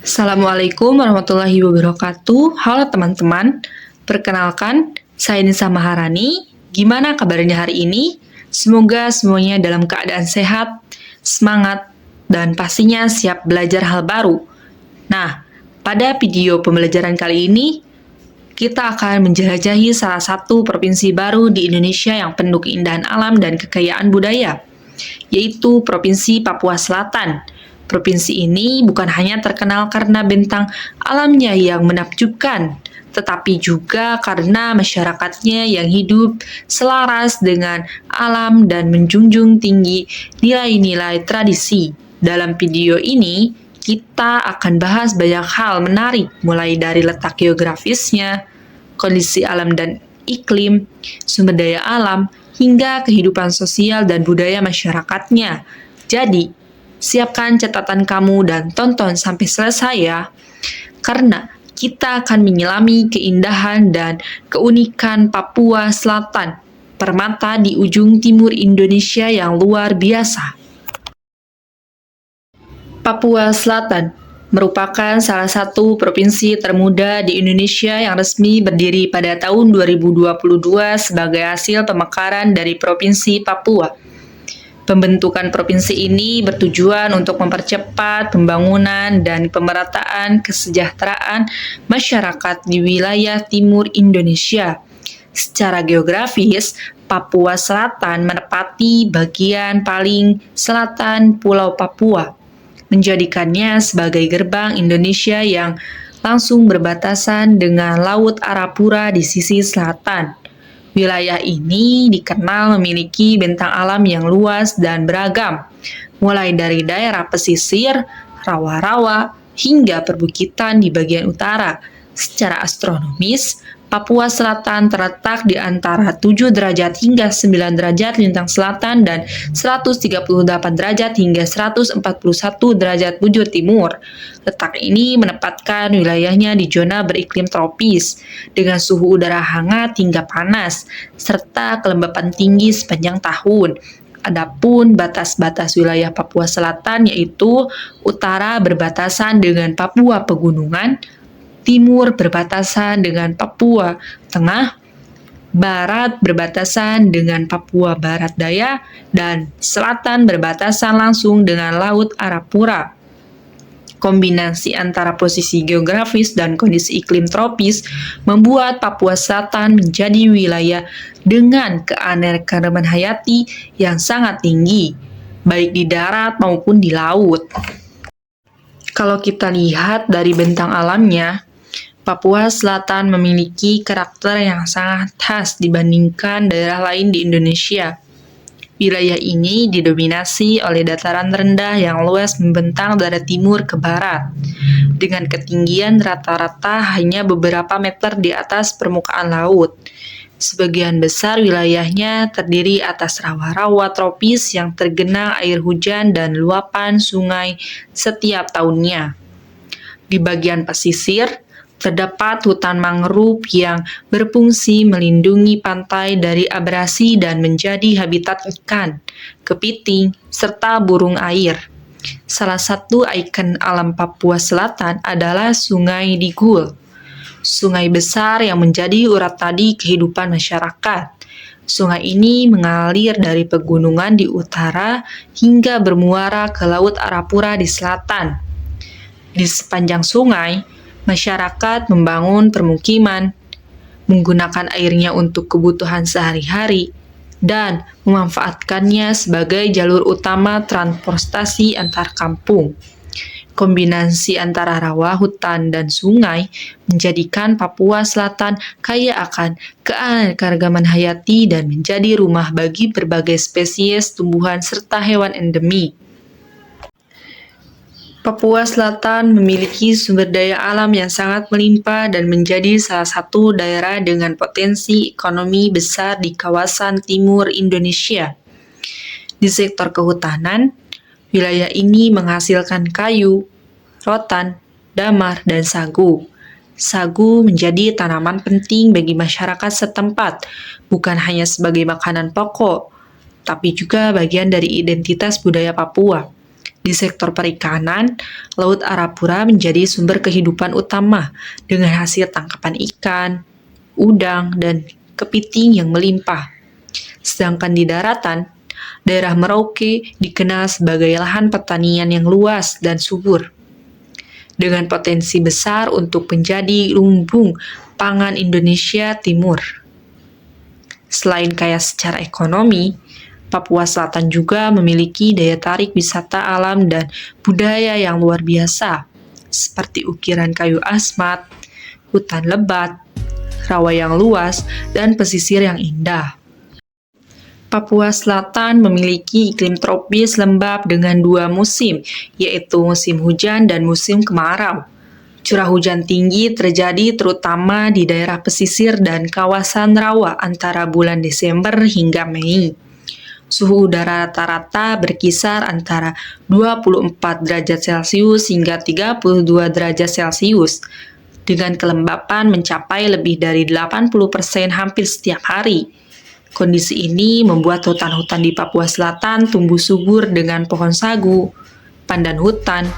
Assalamualaikum warahmatullahi wabarakatuh. Halo teman-teman, perkenalkan saya Nisa Maharani. Gimana kabarnya hari ini? Semoga semuanya dalam keadaan sehat, semangat, dan pastinya siap belajar hal baru. Nah, pada video pembelajaran kali ini, kita akan menjelajahi salah satu provinsi baru di Indonesia yang penuh keindahan alam dan kekayaan budaya, yaitu Provinsi Papua Selatan. Provinsi ini bukan hanya terkenal karena bentang alamnya yang menakjubkan, tetapi juga karena masyarakatnya yang hidup selaras dengan alam dan menjunjung tinggi nilai-nilai tradisi. Dalam video ini, kita akan bahas banyak hal menarik, mulai dari letak geografisnya, kondisi alam dan iklim, sumber daya alam, hingga kehidupan sosial dan budaya masyarakatnya. Jadi, siapkan catatan kamu dan tonton sampai selesai ya, karena kita akan menyelami keindahan dan keunikan Papua Selatan, permata di ujung timur Indonesia yang luar biasa. Papua Selatan merupakan salah satu provinsi termuda di Indonesia yang resmi berdiri pada tahun 2022 sebagai hasil pemekaran dari Provinsi Papua. Pembentukan provinsi ini bertujuan untuk mempercepat pembangunan dan pemerataan kesejahteraan masyarakat di wilayah timur Indonesia. Secara geografis, Papua Selatan menepati bagian paling selatan Pulau Papua, menjadikannya sebagai gerbang Indonesia yang langsung berbatasan dengan Laut Arafura di sisi selatan. Wilayah ini dikenal memiliki bentang alam yang luas dan beragam, mulai dari daerah pesisir, rawa-rawa, hingga perbukitan di bagian utara. Secara astronomis, Papua Selatan terletak di antara 7 derajat hingga 9 derajat lintang selatan dan 138 derajat hingga 141 derajat bujur timur. Letak ini menempatkan wilayahnya di zona beriklim tropis, dengan suhu udara hangat hingga panas, serta kelembapan tinggi sepanjang tahun. Adapun batas-batas wilayah Papua Selatan yaitu utara berbatasan dengan Papua Pegunungan, timur berbatasan dengan Papua Tengah, barat berbatasan dengan Papua Barat Daya, dan selatan berbatasan langsung dengan Laut Arafura. Kombinasi antara posisi geografis dan kondisi iklim tropis membuat Papua Selatan menjadi wilayah dengan keanekaragaman hayati yang sangat tinggi, baik di darat maupun di laut. Kalau kita lihat dari bentang alamnya, Papua Selatan memiliki karakter yang sangat khas dibandingkan daerah lain di Indonesia. Wilayah ini didominasi oleh dataran rendah yang luas membentang dari timur ke barat, dengan ketinggian rata-rata hanya beberapa meter di atas permukaan laut. Sebagian besar wilayahnya terdiri atas rawa-rawa tropis yang tergenang air hujan dan luapan sungai setiap tahunnya. Di bagian pesisir, terdapat hutan mangrove yang berfungsi melindungi pantai dari abrasi dan menjadi habitat ikan, kepiting, serta burung air. Salah satu ikon alam Papua Selatan adalah Sungai Digul, sungai besar yang menjadi urat nadi kehidupan masyarakat. Sungai ini mengalir dari pegunungan di utara hingga bermuara ke Laut Arafura di selatan. Di sepanjang sungai, masyarakat membangun permukiman, menggunakan airnya untuk kebutuhan sehari-hari, dan memanfaatkannya sebagai jalur utama transportasi antar kampung. Kombinasi antara rawa, hutan, dan sungai menjadikan Papua Selatan kaya akan keanekaragaman hayati dan menjadi rumah bagi berbagai spesies tumbuhan serta hewan endemik. Papua Selatan memiliki sumber daya alam yang sangat melimpah dan menjadi salah satu daerah dengan potensi ekonomi besar di kawasan timur Indonesia. Di sektor kehutanan, wilayah ini menghasilkan kayu, rotan, damar, dan sagu. Sagu menjadi tanaman penting bagi masyarakat setempat, bukan hanya sebagai makanan pokok, tapi juga bagian dari identitas budaya Papua. Di sektor perikanan, Laut Arafura menjadi sumber kehidupan utama dengan hasil tangkapan ikan, udang, dan kepiting yang melimpah. Sedangkan di daratan, daerah Merauke dikenal sebagai lahan pertanian yang luas dan subur, dengan potensi besar untuk menjadi lumbung pangan Indonesia Timur. Selain kaya secara ekonomi, Papua Selatan juga memiliki daya tarik wisata alam dan budaya yang luar biasa, seperti ukiran kayu asmat, hutan lebat, rawa yang luas, dan pesisir yang indah. Papua Selatan memiliki iklim tropis lembab dengan 2 musim, yaitu musim hujan dan musim kemarau. Curah hujan tinggi terjadi terutama di daerah pesisir dan kawasan rawa antara bulan Desember hingga Mei. Suhu udara rata-rata berkisar antara 24 derajat Celcius hingga 32 derajat Celcius, dengan kelembapan mencapai lebih dari 80% hampir setiap hari. Kondisi ini membuat hutan-hutan di Papua Selatan tumbuh subur dengan pohon sagu, pandan hutan,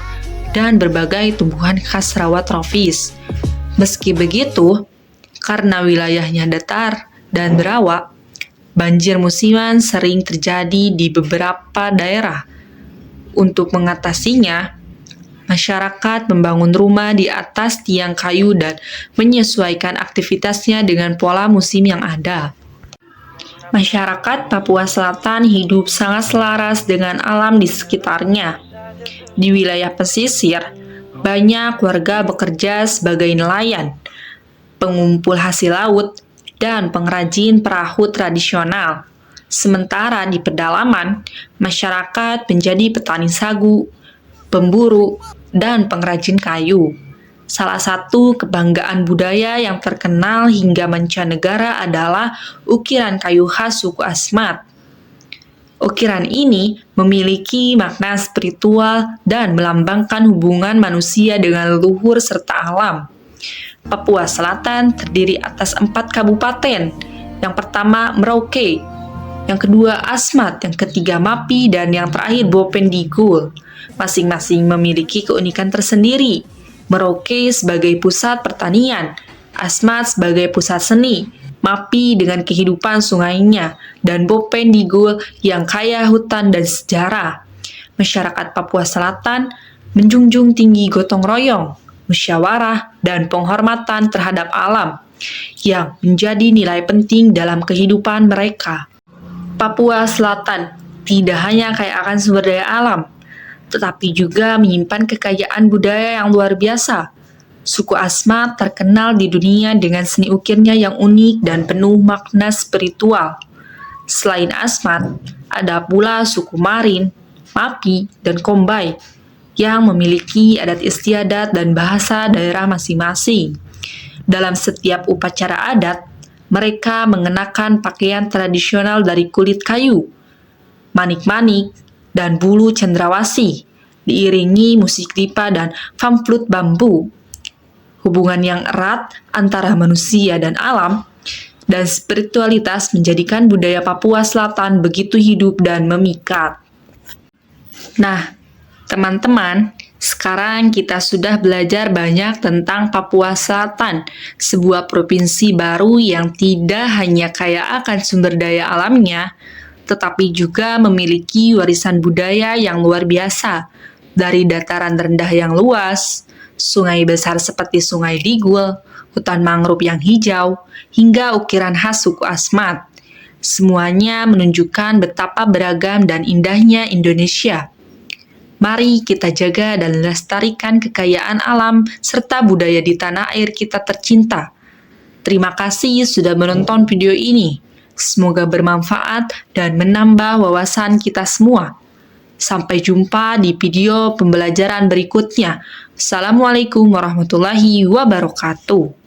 dan berbagai tumbuhan khas rawa tropis. Meski begitu, karena wilayahnya datar dan berawa, banjir musiman sering terjadi di beberapa daerah. Untuk mengatasinya, masyarakat membangun rumah di atas tiang kayu dan menyesuaikan aktivitasnya dengan pola musim yang ada. Masyarakat Papua Selatan hidup sangat selaras dengan alam di sekitarnya. Di wilayah pesisir, banyak warga bekerja sebagai nelayan, pengumpul hasil laut, dan pengrajin perahu tradisional. Sementara di pedalaman, masyarakat menjadi petani sagu, pemburu, dan pengrajin kayu. Salah satu kebanggaan budaya yang terkenal hingga mancanegara adalah ukiran kayu khas suku Asmat. Ukiran ini memiliki makna spiritual dan melambangkan hubungan manusia dengan leluhur serta alam. Papua Selatan terdiri atas 4 kabupaten. Yang pertama Merauke, yang kedua Asmat, yang ketiga Mapi, dan yang terakhir Bopendigul. Masing-masing memiliki keunikan tersendiri. Merauke sebagai pusat pertanian, Asmat sebagai pusat seni, Mapi dengan kehidupan sungainya, dan Bopendigul yang kaya hutan dan sejarah. Masyarakat Papua Selatan menjunjung tinggi gotong royong, musyawarah, dan penghormatan terhadap alam, yang menjadi nilai penting dalam kehidupan mereka. Papua Selatan tidak hanya kaya akan sumber daya alam, tetapi juga menyimpan kekayaan budaya yang luar biasa. Suku Asmat terkenal di dunia dengan seni ukirnya yang unik dan penuh makna spiritual. Selain Asmat, ada pula suku Marin, Mapi, dan Kombai yang memiliki adat istiadat dan bahasa daerah masing-masing. Dalam setiap upacara adat, mereka mengenakan pakaian tradisional dari kulit kayu, manik-manik, dan bulu cendrawasih, diiringi musik lipa dan famflut bambu. Hubungan yang erat antara manusia dan alam dan spiritualitas menjadikan budaya Papua Selatan begitu hidup dan memikat. Nah, teman-teman, sekarang kita sudah belajar banyak tentang Papua Selatan, sebuah provinsi baru yang tidak hanya kaya akan sumber daya alamnya, tetapi juga memiliki warisan budaya yang luar biasa, dari dataran rendah yang luas, sungai besar seperti Sungai Digul, hutan mangrove yang hijau, hingga ukiran khas suku Asmat. Semuanya menunjukkan betapa beragam dan indahnya Indonesia. Mari kita jaga dan lestarikan kekayaan alam serta budaya di tanah air kita tercinta. Terima kasih sudah menonton video ini. Semoga bermanfaat dan menambah wawasan kita semua. Sampai jumpa di video pembelajaran berikutnya. Assalamualaikum warahmatullahi wabarakatuh.